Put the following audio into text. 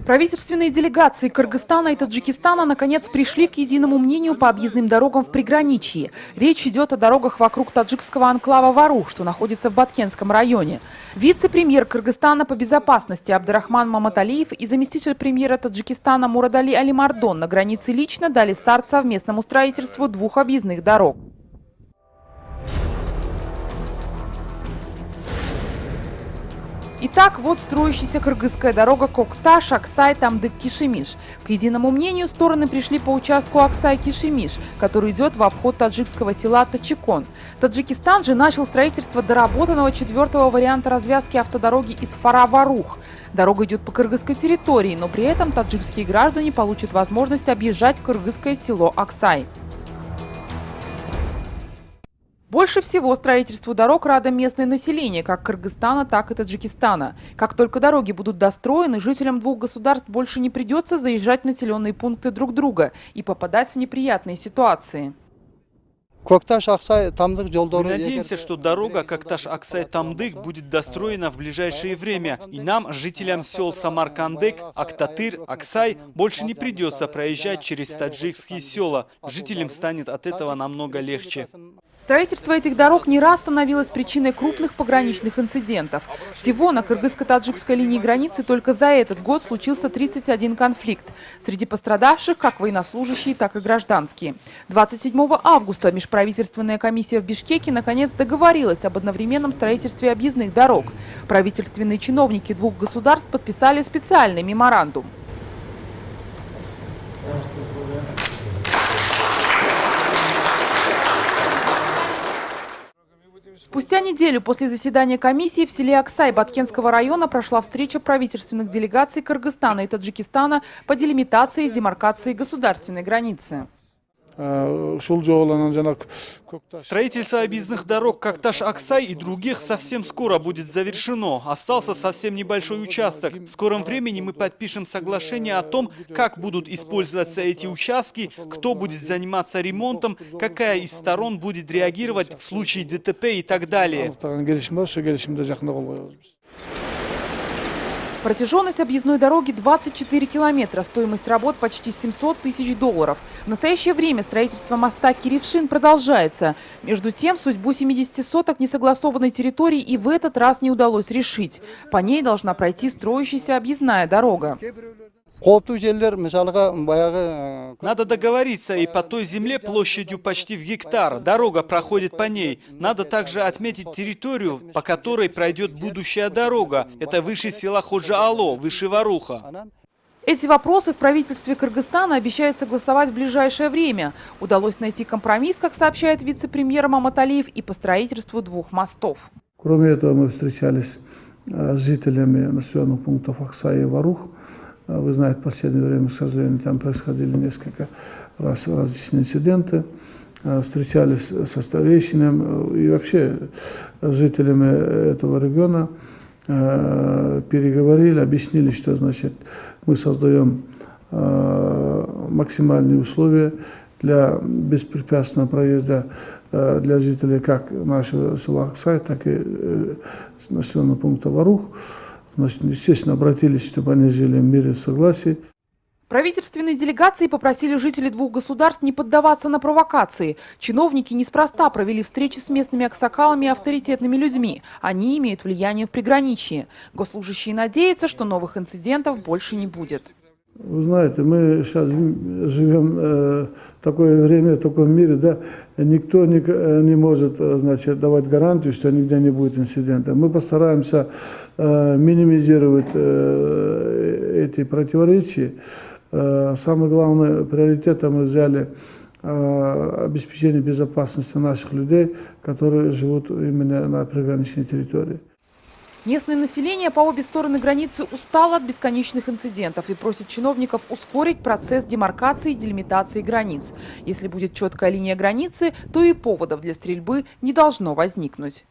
Правительственные делегации Кыргызстана и Таджикистана наконец пришли к единому мнению по объездным дорогам в приграничье. Речь идет о дорогах вокруг таджикского анклава Варух, что находится в Баткенском районе. Вице-премьер Кыргызстана по безопасности Абдрахман Маматалиев и заместитель премьера Таджикистана Мурадали Алимардон на границе лично дали старт совместному строительству двух объездных дорог. Итак, вот строящаяся кыргызская дорога Кокташ, Аксай, Тамдык, Кишимиш. К единому мнению стороны пришли по участку Аксай-Кишимиш, который идет во вход таджикского села Тачикон. Таджикистан же начал строительство доработанного 4-го варианта развязки автодороги из Фара-Варух. Дорога идет по кыргызской территории, но при этом таджикские граждане получат возможность объезжать кыргызское село Аксай. Больше всего строительству дорог радо местное население, как Кыргызстана, так и Таджикистана. Как только дороги будут достроены, жителям двух государств больше не придется заезжать в населенные пункты друг друга и попадать в неприятные ситуации. Мы надеемся, что дорога Кокташ-Аксай-Тамдык будет достроена в ближайшее время, и нам, жителям сел Самаркандык, Актатыр, Аксай, больше не придется проезжать через таджикские села. Жителям станет от этого намного легче. Строительство этих дорог не раз становилось причиной крупных пограничных инцидентов. Всего на кыргызско-таджикской линии границы только за этот год случился 31 конфликт. Среди пострадавших как военнослужащие, так и гражданские. 27 августа межправительственная комиссия в Бишкеке наконец договорилась об одновременном строительстве объездных дорог. Правительственные чиновники двух государств подписали специальный меморандум. Спустя неделю после заседания комиссии в селе Аксай Баткенского района прошла встреча правительственных делегаций Кыргызстана и Таджикистана по делимитации и демаркации государственной границы. Строительство объездных дорог Кокташ-Аксай и других совсем скоро будет завершено. Остался совсем небольшой участок. В скором времени мы подпишем соглашение о том, как будут использоваться эти участки, кто будет заниматься ремонтом, какая из сторон будет реагировать в случае ДТП и так далее. Протяженность объездной дороги 24 километра, стоимость работ почти 700 тысяч долларов. В настоящее время строительство моста Кирившин продолжается. Между тем, судьбу 70 соток несогласованной территории и в этот раз не удалось решить. По ней должна пройти строящаяся объездная дорога. Надо договориться и по той земле площадью почти в гектар. Дорога проходит по ней. Надо также отметить территорию, по которой пройдет будущая дорога. Это выше села Ходжа-Ало, выше Варуха. Эти вопросы в правительстве Кыргызстана обещают согласовать в ближайшее время. Удалось найти компромисс, как сообщает вице-премьер Маматалиев, и по строительству двух мостов. Кроме этого, мы встречались с жителями населенных пунктов Аксай и Варух. Вы знаете, в последнее время, к сожалению, там происходили несколько раз различные инциденты. Встречались со старейшинами и вообще с жителями этого региона. Переговорили, объяснили, что значит мы создаем максимальные условия для беспрепятственного проезда для жителей как нашего села Аксай, так и населенного пункта Варух. Значит, естественно, обратились, чтобы они жили в мире и согласии. Правительственные делегации попросили жителей двух государств не поддаваться на провокации. Чиновники неспроста провели встречи с местными аксакалами и авторитетными людьми. Они имеют влияние в приграничье. Госслужащие надеются, что новых инцидентов больше не будет. Вы знаете, мы сейчас живем в такое время, в таком мире, да, никто не может, значит, давать гарантию, что нигде не будет инцидента. Мы постараемся минимизировать эти противоречия. Самое главное, приоритетом мы взяли обеспечение безопасности наших людей, которые живут именно на приграничной территории. Местное население по обе стороны границы устало от бесконечных инцидентов и просит чиновников ускорить процесс демаркации и делимитации границ. Если будет четкая линия границы, то и поводов для стрельбы не должно возникнуть.